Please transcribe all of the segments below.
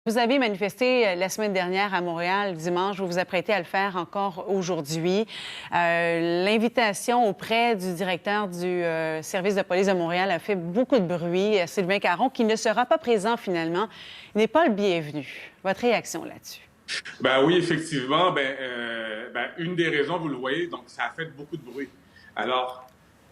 Vous avez manifesté la semaine dernière à Montréal, dimanche. Vous vous apprêtez à le faire encore aujourd'hui. L'invitation auprès du directeur du service de police de Montréal a fait beaucoup de bruit. Sylvain Caron, qui ne sera pas présent finalement, n'est pas le bienvenu. Votre réaction là-dessus? Ben oui, effectivement. Une des raisons, vous le voyez, donc ça a fait beaucoup de bruit. Alors,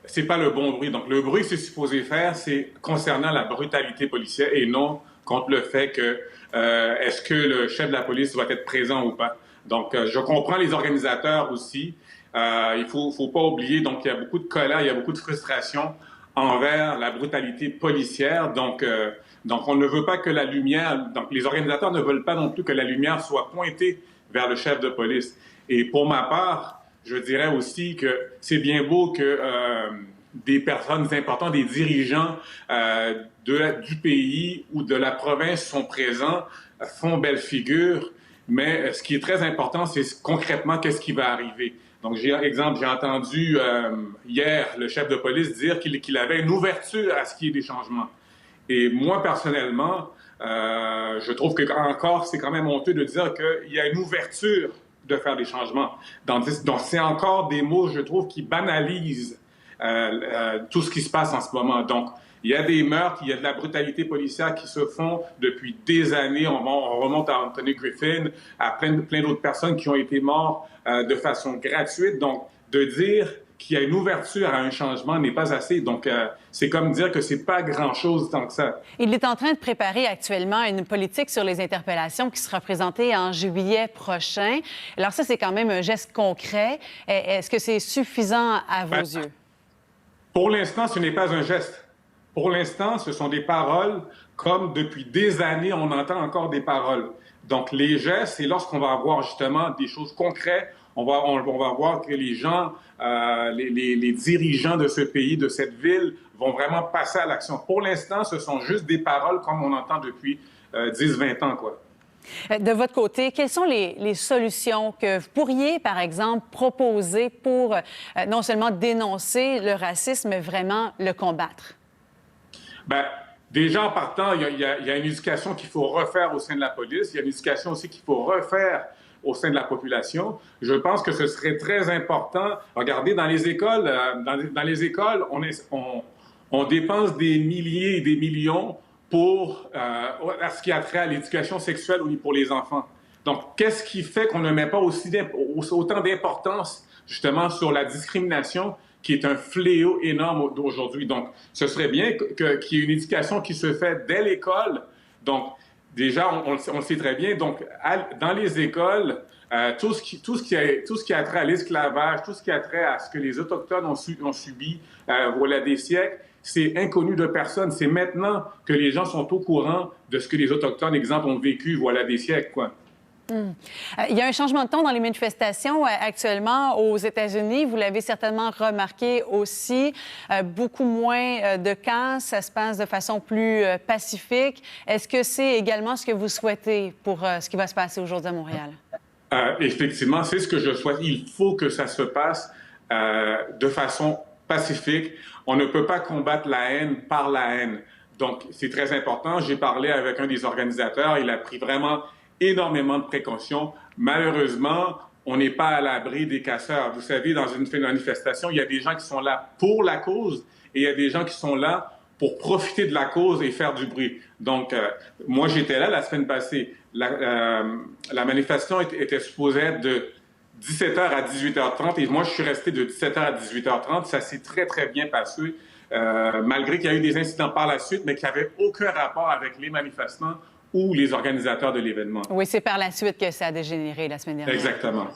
c'est pas le bon bruit. Donc, le bruit que c'est supposé faire, c'est concernant la brutalité policière et non contre le fait que est-ce que le chef de la police doit être présent ou pas. Donc, je comprends les organisateurs aussi. Il faut pas oublier, donc il y a beaucoup de colère, il y a beaucoup de frustration envers la brutalité policière. Donc, on ne veut pas que la lumière, donc les organisateurs ne veulent pas non plus que la lumière soit pointée vers le chef de police. Et pour ma part, je dirais aussi que c'est bien beau que des personnes importantes, des dirigeants du pays ou de la province sont présents, font belle figure, mais ce qui est très important, c'est concrètement qu'est-ce qui va arriver. Donc, j'ai entendu hier le chef de police dire qu'il avait une ouverture à ce qu'il y ait des changements. Et moi, personnellement, je trouve que encore c'est quand même honteux de dire qu'il y a une ouverture de faire des changements. Donc, c'est encore des mots, je trouve, qui banalisent tout ce qui se passe en ce moment. Donc, il y a des meurtres, il y a de la brutalité policière qui se font depuis des années. On remonte à Anthony Griffin, à plein d'autres personnes qui ont été mortes de façon gratuite. Donc, de dire qu'il y a une ouverture à un changement n'est pas assez. Donc, c'est comme dire que c'est pas grand-chose tant que ça. Il est en train de préparer actuellement une politique sur les interpellations qui sera présentée en juillet prochain. Alors ça, c'est quand même un geste concret. Est-ce que c'est suffisant à vos yeux? Pour l'instant, ce n'est pas un geste. Pour l'instant, ce sont des paroles comme depuis des années, on entend encore des paroles. Donc, les gestes, c'est lorsqu'on va avoir justement des choses concrètes, on va voir que les gens, les dirigeants de ce pays, de cette ville, vont vraiment passer à l'action. Pour l'instant, ce sont juste des paroles comme on entend depuis 10-20 ans, quoi. De votre côté, quelles sont les solutions que vous pourriez, par exemple, proposer pour non seulement dénoncer le racisme, mais vraiment le combattre? Bien, déjà, en partant, il y a une éducation qu'il faut refaire au sein de la police. Il y a une éducation aussi qu'il faut refaire au sein de la population. Je pense que ce serait très important. Regardez, dans les écoles, on dépense des milliers et des millions pour ce qui a trait à l'éducation sexuelle pour les enfants. Donc, qu'est-ce qui fait qu'on ne met pas autant d'importance, justement, sur la discrimination, qui est un fléau énorme d'aujourd'hui? Donc, ce serait bien qu'il y ait une éducation qui se fait dès l'école. Donc, déjà, on le sait très bien. Donc, dans les écoles, tout ce qui a trait à l'esclavage, tout ce qui a trait à ce que les Autochtones ont subi voilà des siècles, c'est inconnu de personne. C'est maintenant que les gens sont au courant de ce que les Autochtones, exemple, ont vécu voilà des siècles, quoi. Il y a un changement de ton dans les manifestations actuellement aux États-Unis. Vous l'avez certainement remarqué aussi. Beaucoup moins de cas. Ça se passe de façon plus pacifique. Est-ce que c'est également ce que vous souhaitez pour ce qui va se passer aujourd'hui à Montréal? Effectivement, c'est ce que je souhaite. Il faut que ça se passe de façon pacifique. On ne peut pas combattre la haine par la haine. Donc, c'est très important. J'ai parlé avec un des organisateurs. Il a pris vraiment énormément de précautions. Malheureusement, on n'est pas à l'abri des casseurs. Vous savez, dans une manifestation, il y a des gens qui sont là pour la cause et il y a des gens qui sont là pour profiter de la cause et faire du bruit. Donc, moi, j'étais là la semaine passée. La manifestation était supposée être de 17h à 18h30 et moi, je suis resté de 17h à 18h30. Ça s'est très, très bien passé, malgré qu'il y a eu des incidents par la suite, mais qui n'avaient aucun rapport avec les manifestants ou les organisateurs de l'événement. Oui, c'est par la suite que ça a dégénéré la semaine dernière. Exactement.